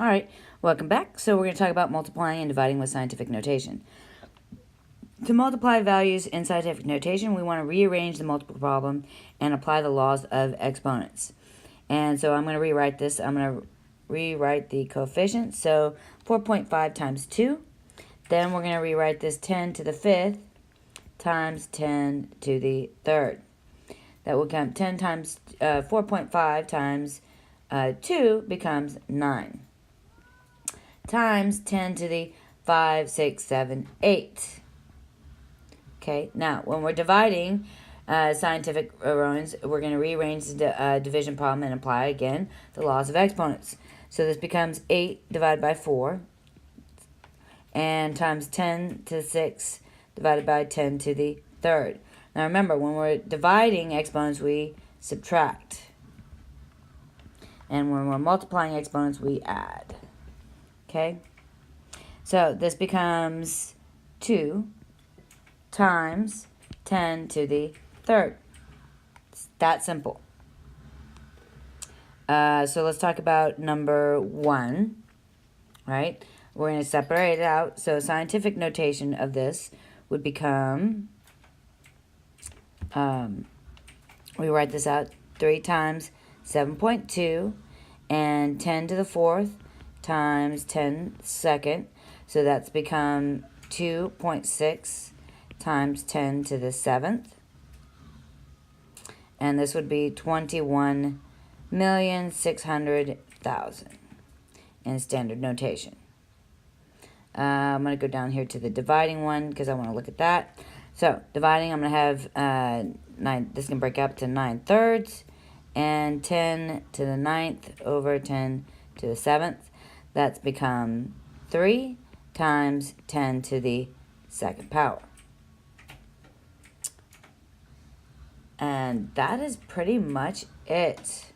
All right, welcome back. So we're going to talk about multiplying and dividing with scientific notation. To multiply values in scientific notation, we want to rearrange the multiple problem and apply the laws of exponents. And so I'm going to rewrite this. I'm going to rewrite the coefficients. So 4.5 times 2. Then we're going to rewrite this 10 to the 5th times 10 to the 3rd. That will come 10 times 4.5 times 2 becomes 9. Times 10 to the 5, 6, 7, 8. Okay, now when we're dividing scientific errors, we're going to rearrange the division problem and apply again the laws of exponents. So this becomes 8 divided by 4 and times 10 to the 6 divided by 10 to the 3rd. Now remember, when we're dividing exponents, we subtract. And when we're multiplying exponents, we add. Okay? So this becomes 2 times 10 to the 3rd. It's that simple. So let's talk about number 1. Right? We're going to separate it out. So scientific notation of this would become, we write this out, 3 times 7.2 and 10 to the 4th times 10 second. So that's become 2.6 times 10 to the 7th. And this would be 21,600,000 in standard notation. I'm going to go down here to the dividing one because I want to look at that. So dividing, I'm going to have 9. This can break up to 9/3 and 10 to the 9th over 10 to the 7th. That's become 3 times 10 to the 2nd power. And that is pretty much it.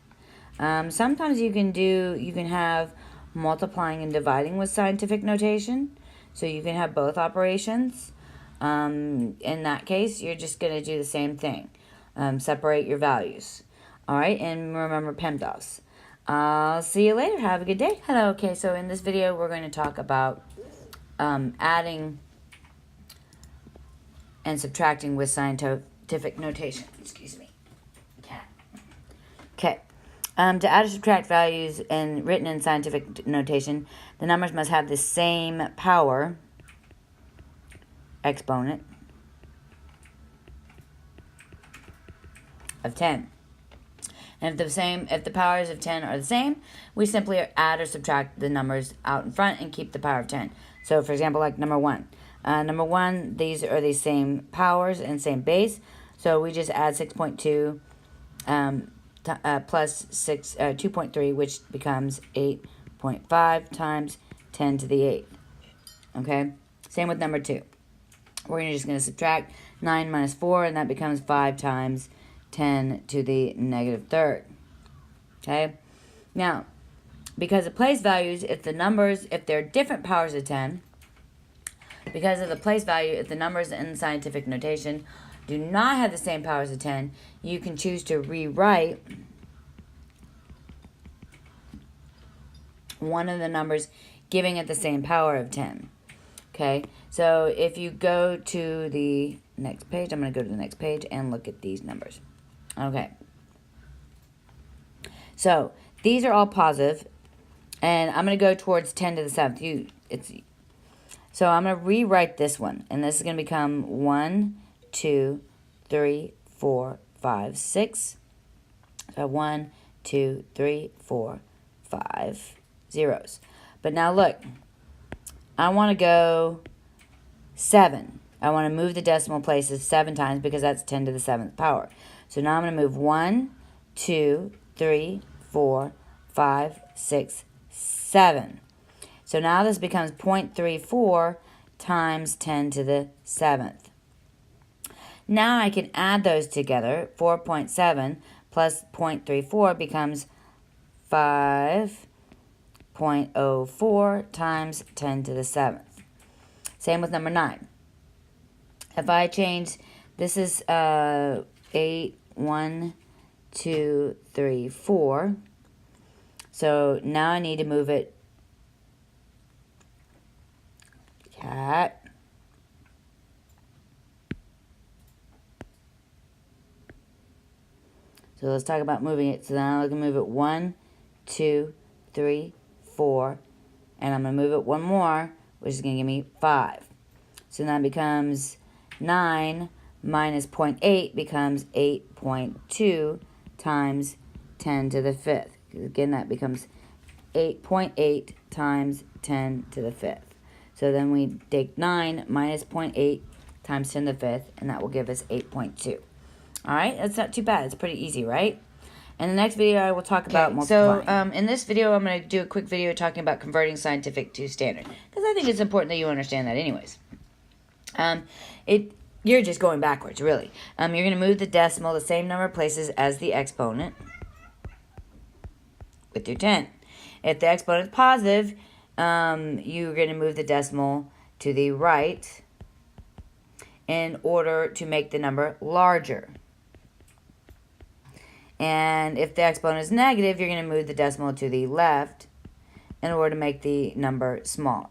Sometimes you can have multiplying and dividing with scientific notation. So you can have both operations. In that case, you're just going to do the same thing. Separate your values. All right, and remember PEMDAS. I'll see you later. Have a good day. Hello. Okay, so in this video, we're going to talk about adding and subtracting with scientific notation. Excuse me. Okay. To add or subtract values and written in scientific notation, the numbers must have the same power, exponent, of 10. And if the powers of 10 are the same, we simply add or subtract the numbers out in front and keep the power of 10. So for example, like number 1. Number 1, these are the same powers and same base. So we just add 6.2 plus 2.3, which becomes 8.5 times 10 to the 8th. Okay? Same with number 2. We're just going to subtract 9 minus 4, and that becomes 5 times 10 to the negative 3rd. Okay? Now, because of place values, if they're different powers of 10, because of the place value, if the numbers in scientific notation do not have the same powers of 10, you can choose to rewrite one of the numbers giving it the same power of 10. Okay, so if you go to the next page, I'm going to go to the next page and look at these numbers. Okay, so these are all positive, and I'm going to go towards 10 to the 7th. So I'm going to rewrite this one, and this is going to become 1, 2, 3, 4, 5, 6. So 1, 2, 3, 4, 5 zeros. But now look, I want to go 7. I want to move the decimal places 7 times because that's 10 to the 7th power. So now I'm going to move 1, 2, 3, 4, 5, 6, 7. So now this becomes 0.34 times 10 to the 7th. Now I can add those together. 4.7 plus 0.34 becomes 5.04 times 10 to the 7th. Same with number 9. If I change, this is 8, 1, 2, 3, 4. So now I need to move it So let's talk about moving it. So now I can move it 1, 2, 3, 4, and I'm going to move it one more, which is going to give me 5. So that becomes 9 minus 0.8 becomes 8.2 times 10 to the 5th. Again, that becomes 8.8 times 10 to the 5th. So then we take 9 minus 0.8 times 10 to the 5th, and that will give us 8.2. Alright, that's not too bad. It's pretty easy, right? In the next video, I will talk about multiplying. So, in this video, I'm going to do a quick video talking about converting scientific to standard, because I think it's important that you understand that anyways. You're just going backwards, really. You're going to move the decimal the same number of places as the exponent with your 10. If the exponent is positive, you're going to move the decimal to the right in order to make the number larger. And if the exponent is negative, you're going to move the decimal to the left in order to make the number smaller.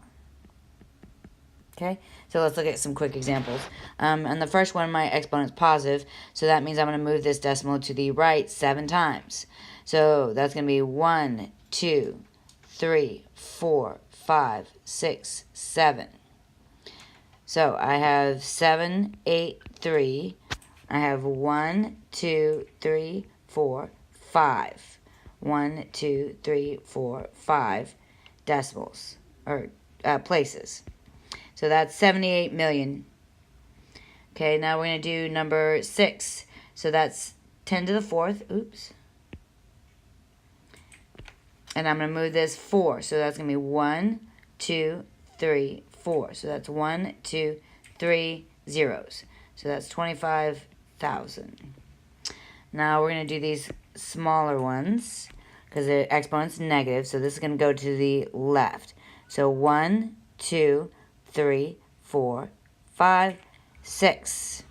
Okay, so let's look at some quick examples. And the first one, my exponent is positive, so that means I'm going to move this decimal to the right 7 times. So that's going to be 1, 2, 3, 4, 5, 6, 7. So I have 7, 8, 3. I have 1, 2, 3, 4, 5. 1, 2, 3, 4, 5 decimals, or places. So that's 78 million. Okay, now we're going to do number 6. So that's 10 to the 4th. Oops. And I'm going to move this 4. So that's going to be 1, 2, 3, 4. So that's 1, 2, 3 zeros. So that's 25,000. Now we're going to do these smaller ones because the exponent's negative. So this is going to go to the left. So 1, 2, 3, 4, 5, 6.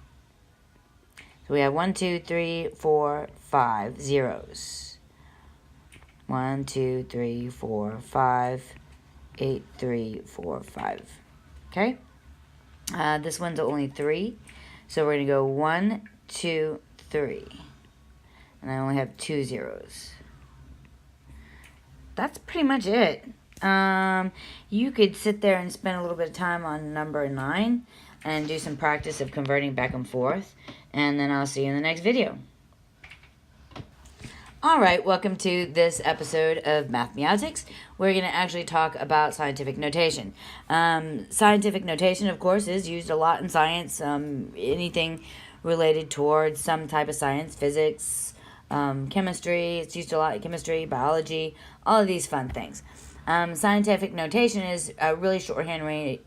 So we have 1, 2, 3, 4, 5 zeros. 1, 2, 3, 4, 5, 8, 3, 4, 5. Okay? This one's only 3. So we're going to go 1, 2, 3. And I only have 2 zeros. That's pretty much it. You could sit there and spend a little bit of time on number 9 and do some practice of converting back and forth. And then I'll see you in the next video. Alright, welcome to this episode of MathMeowTics. We're going to actually talk about scientific notation. Scientific notation, of course, is used a lot in science. Anything related towards some type of science, physics, chemistry. It's used a lot in chemistry, biology, all of these fun things. Scientific notation is a really shorthand way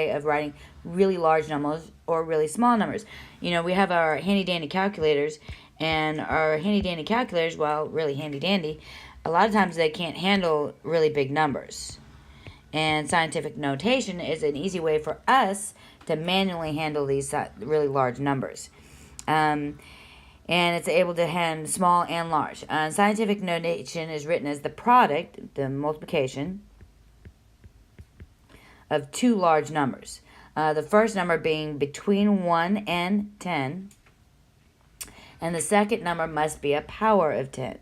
of writing really large numbers or really small numbers. You know, we have our handy-dandy calculators, and our handy-dandy calculators, while really handy-dandy, a lot of times they can't handle really big numbers. And scientific notation is an easy way for us to manually handle these really large numbers. And it's able to handle small and large. Scientific notation is written as the product, the multiplication, of 2 large numbers. The first number being between 1 and 10, and the second number must be a power of 10.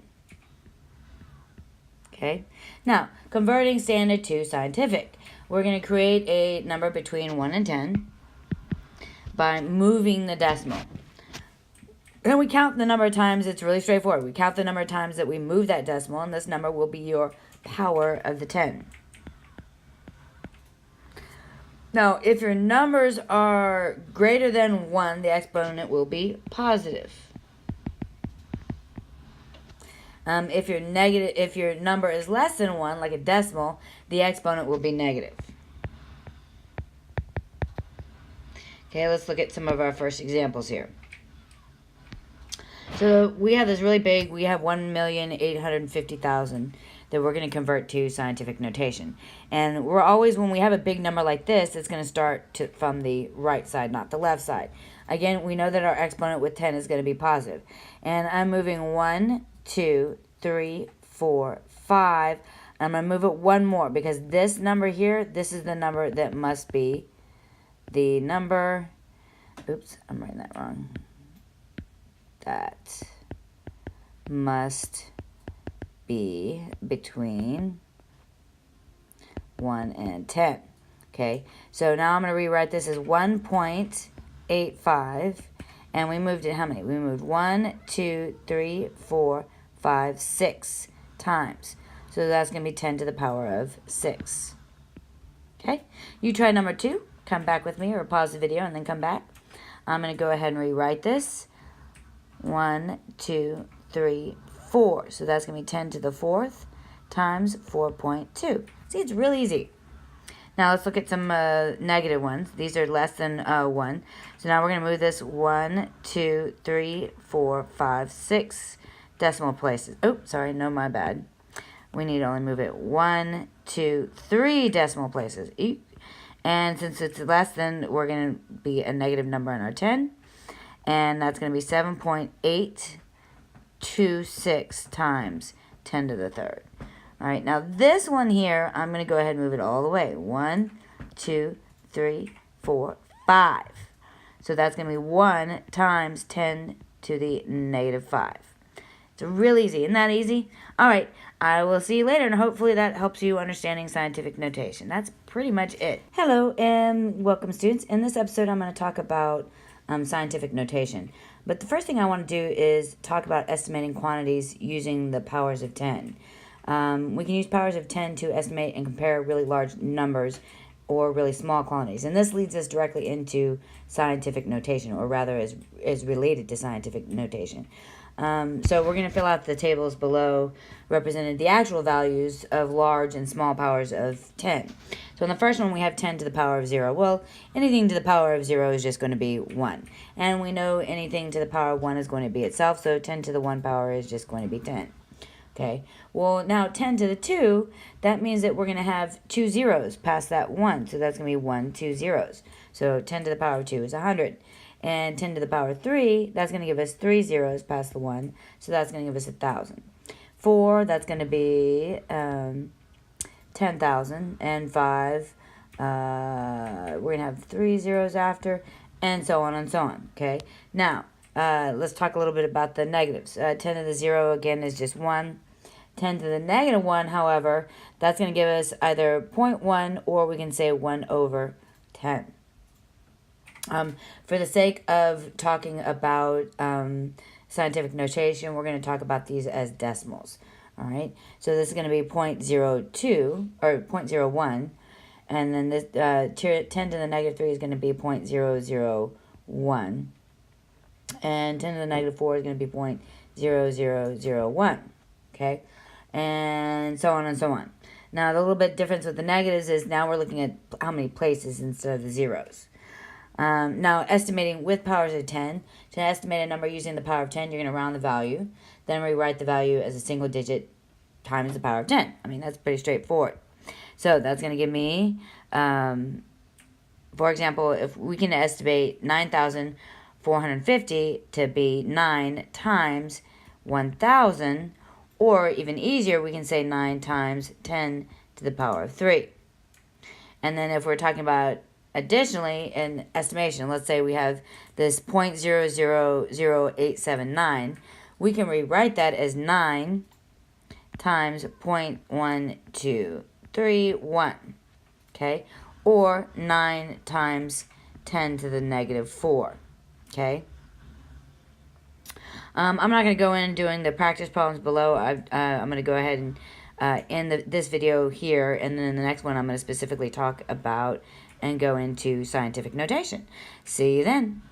Okay? Now, converting standard to scientific. We're going to create a number between 1 and 10 by moving the decimal. And we count the number of times. It's really straightforward. We count the number of times that we move that decimal, and this number will be your power of the 10. Now, if your numbers are greater than 1, the exponent will be positive. If your number is less than 1, like a decimal, the exponent will be negative. Okay, let's look at some of our first examples here. So we have this really big, we have 1,850,000 that we're going to convert to scientific notation. And we're always, when we have a big number like this, it's going to start from the right side, not the left side. Again, we know that our exponent with 10 is going to be positive. And I'm moving 1, 2, 3, 4, 5. I'm going to move it one more because this number here, this is the number that must be the number. Oops, I'm writing that wrong. That must be between 1 and 10. Okay, so now I'm going to rewrite this as 1.85, and we moved it how many? We moved 1, 2, 3, 4, 5, 6 times. So that's going to be 10 to the power of 6. Okay, you try number 2. Come back with me, or pause the video and then come back. I'm going to go ahead and rewrite this. 1, 2, 3, 4. So that's going to be 10 to the 4th times 4.2. See, it's really easy. Now let's look at some negative ones. These are less than 1. So now we're going to move this 1, 2, 3, 4, 5, 6 decimal places. Oh, sorry, no, my bad. We need to only move it 1, 2, 3 decimal places. And since it's less than, we're going to be a negative number on our 10. And that's going to be 7.826 times 10 to the 3rd. All right, now this one here, I'm going to go ahead and move it all the way. 1, 2, 3, 4, 5. So that's going to be 1 times 10 to the negative 5. It's really easy. Isn't that easy? All right, I will see you later, and hopefully that helps you understanding scientific notation. That's pretty much it. Hello, and welcome, students. In this episode, I'm going to talk about scientific notation. But the first thing I want to do is talk about estimating quantities using the powers of 10. We can use powers of 10 to estimate and compare really large numbers or really small quantities. And this leads us directly into scientific notation, or rather is related to scientific notation. So we're going to fill out the tables below represented the actual values of large and small powers of 10. So in the first one we have 10 to the power of 0. Well, anything to the power of 0 is just going to be 1. And we know anything to the power of 1 is going to be itself, so 10 to the 1 power is just going to be 10. Okay, well now 10 to the 2, that means that we're going to have 2 zeros past that 1. So that's going to be 1, 2 zeros. So 10 to the power of 2 is 100. And 10 to the power of 3, that's going to give us 3 zeros past the 1. So that's going to give us 1,000. 4, that's going to be 10,000. And 5, we're going to have 3 zeros after, and so on and so on. Okay, now let's talk a little bit about the negatives. 10 to the 0, again, is just 1. 10 to the negative 1, however, that's going to give us either 0.1, or we can say 1 over 10. For the sake of talking about scientific notation, we're going to talk about these as decimals. All right, so this is going to be 0.02 or 0.01, and then this 10 to the negative 3 is going to be 0.001, and 10 to the negative 4 is going to be 0.0001. Okay, and so on and so on. Now the little bit difference with the negatives is now we're looking at how many places instead of the zeros. Now, estimating with powers of 10. To estimate a number using the power of 10, you're going to round the value. Then rewrite the value as a single digit times the power of 10. I mean, that's pretty straightforward. So that's going to give me, for example, if we can estimate 9,450 to be 9 times 1,000, or even easier, we can say 9 times 10 to the power of 3. And then if we're talking about additionally, in estimation, let's say we have this 0.000879, we can rewrite that as 9 times 0.1231, okay? Or 9 times 10 to the negative 4, okay? I'm not going to go in doing the practice problems below. I'm going to go ahead and end this video here, and then in the next one I'm going to specifically talk about and go into scientific notation. See you then.